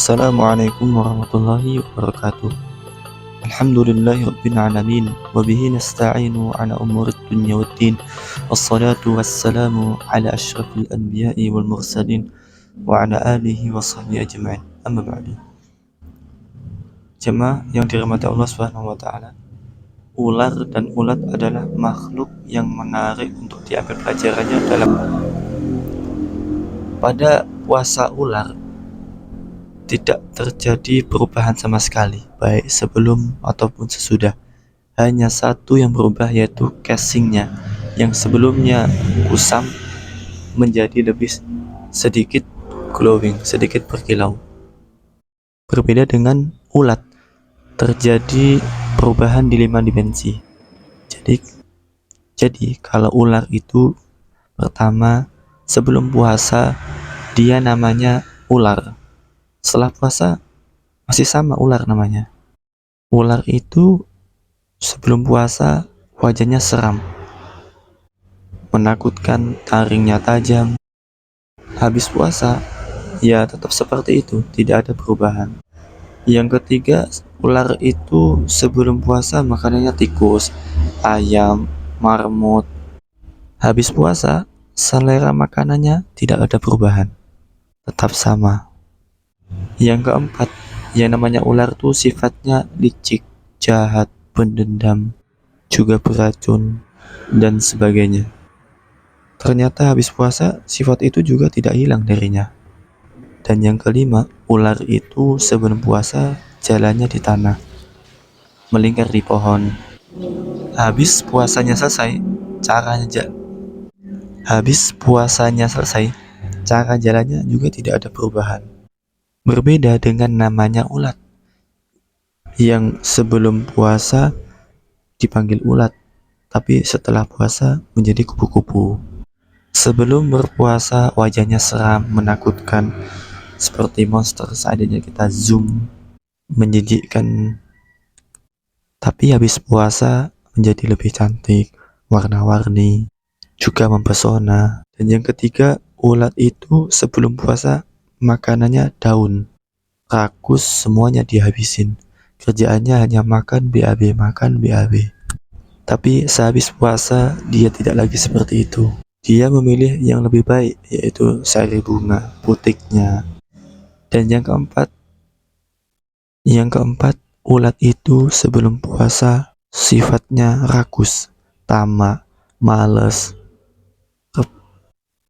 Assalamualaikum warahmatullahi wabarakatuh. Alhamdulillahi rabbil alamin wa bihi nasta'inu ala umuri dunya waddin. Wassalatu wassalamu ala asyrafil anbiya'i wal mursalin wa ala alihi wa sahbihi ajma'in. Amma ba'du. Jemaah yang dirahmati Allah Subhanahu wa taala, ular dan ulat adalah makhluk yang menarik untuk diambil pelajarannya dalam pada puasa ular. Tidak terjadi perubahan sama sekali, baik sebelum ataupun sesudah. Hanya satu yang berubah, yaitu casingnya, yang sebelumnya kusam menjadi lebih sedikit glowing, sedikit berkilau. Berbeda dengan ulat, terjadi perubahan di 5 dimensi. Jadi kalau ular itu pertama, sebelum puasa dia namanya ular. Setelah puasa masih sama ular namanya. Ular itu sebelum puasa wajahnya seram, menakutkan, taringnya tajam. Habis puasa ya tetap seperti itu, tidak ada perubahan. Yang ketiga, ular itu sebelum puasa makanannya tikus, ayam, marmut. Habis puasa selera makanannya tidak ada perubahan, tetap sama. Yang keempat, yang namanya ular tuh sifatnya licik, jahat, pendendam, juga beracun, dan sebagainya. Ternyata habis puasa sifat itu juga tidak hilang darinya. Dan yang kelima, ular itu sebelum puasa jalannya di tanah, melingkar di pohon. Habis puasanya selesai, cara jalannya juga tidak ada perubahan. Berbeda dengan namanya ulat, yang sebelum puasa dipanggil ulat, tapi setelah puasa menjadi kupu-kupu. Sebelum berpuasa wajahnya seram, menakutkan, seperti monster seandainya kita zoom, menjijikkan. Tapi habis puasa menjadi lebih cantik, warna-warni, juga mempesona. Dan yang ketiga, ulat itu sebelum puasa makanannya daun, rakus, semuanya dihabisin. Kerjaannya hanya makan BAB. Tapi sehabis puasa dia tidak lagi seperti itu. Dia memilih yang lebih baik, yaitu sari bunga, putiknya. Dan yang keempat, ulat itu sebelum puasa sifatnya rakus, tamak, malas,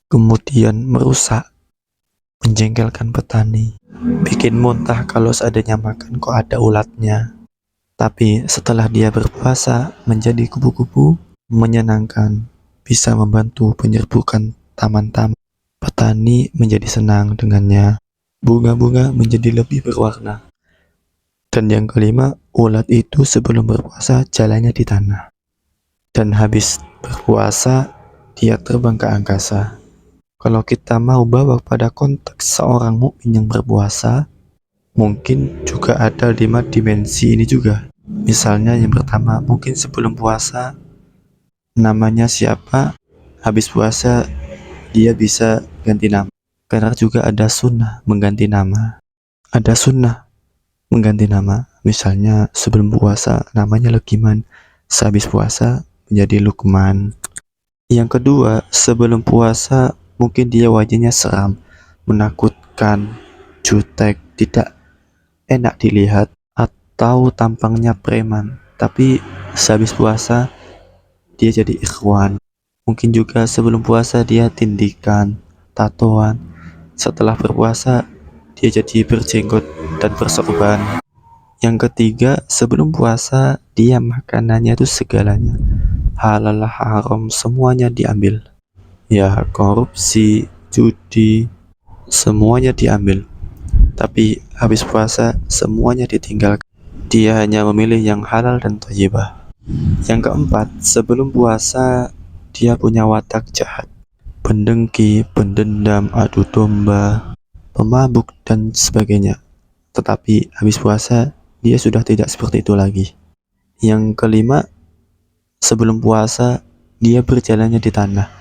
kemudian merusak, menjengkelkan petani, bikin muntah kalau seandainya makan kok ada ulatnya. Tapi setelah dia berpuasa menjadi kupu-kupu, menyenangkan, bisa membantu penyerbukan taman-taman. Petani menjadi senang dengannya, bunga-bunga menjadi lebih berwarna. Dan yang kelima, ulat itu sebelum berpuasa jalannya di tanah, dan habis berpuasa dia terbang ke angkasa. Kalau kita mau bawa pada konteks seorang mukmin yang berpuasa, mungkin juga ada 5 dimensi ini juga. Misalnya yang pertama, mungkin sebelum puasa namanya siapa, habis puasa dia bisa ganti nama. Karena juga ada sunnah mengganti nama. Misalnya sebelum puasa namanya Luqman, sehabis puasa menjadi Lukman. Yang kedua, sebelum puasa mungkin dia wajahnya seram, menakutkan, jutek, tidak enak dilihat, atau tampangnya preman. Tapi sehabis puasa dia jadi ikhwan. Mungkin juga sebelum puasa dia tindikan, tatoan. Setelah berpuasa dia jadi berjenggot dan bersorban. Yang ketiga, sebelum puasa dia makanannya itu segalanya, halal haram semuanya diambil. Ya, korupsi, judi, semuanya diambil. Tapi habis puasa semuanya ditinggalkan. Dia hanya memilih yang halal dan thayyibah. Yang keempat, sebelum puasa dia punya watak jahat, pendengki, pendendam, adu domba, pemabuk, dan sebagainya. Tetapi habis puasa dia sudah tidak seperti itu lagi. Yang kelima, sebelum puasa dia berjalannya di tanah,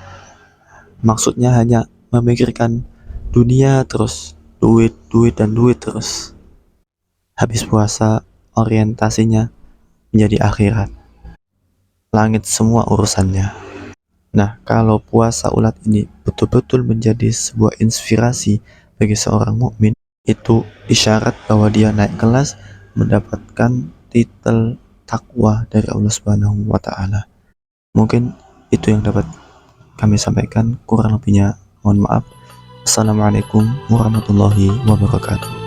maksudnya hanya memikirkan dunia terus, duit, duit, dan duit terus. Habis puasa, orientasinya menjadi akhirat. Langit semua urusannya. Nah, kalau puasa ulat ini betul-betul menjadi sebuah inspirasi bagi seorang mukmin, itu isyarat bahwa dia naik kelas mendapatkan titel takwa dari Allah Subhanahu wa taala. Mungkin itu yang dapat kami sampaikan, kurang lebihnya mohon maaf. Assalamualaikum warahmatullahi wabarakatuh.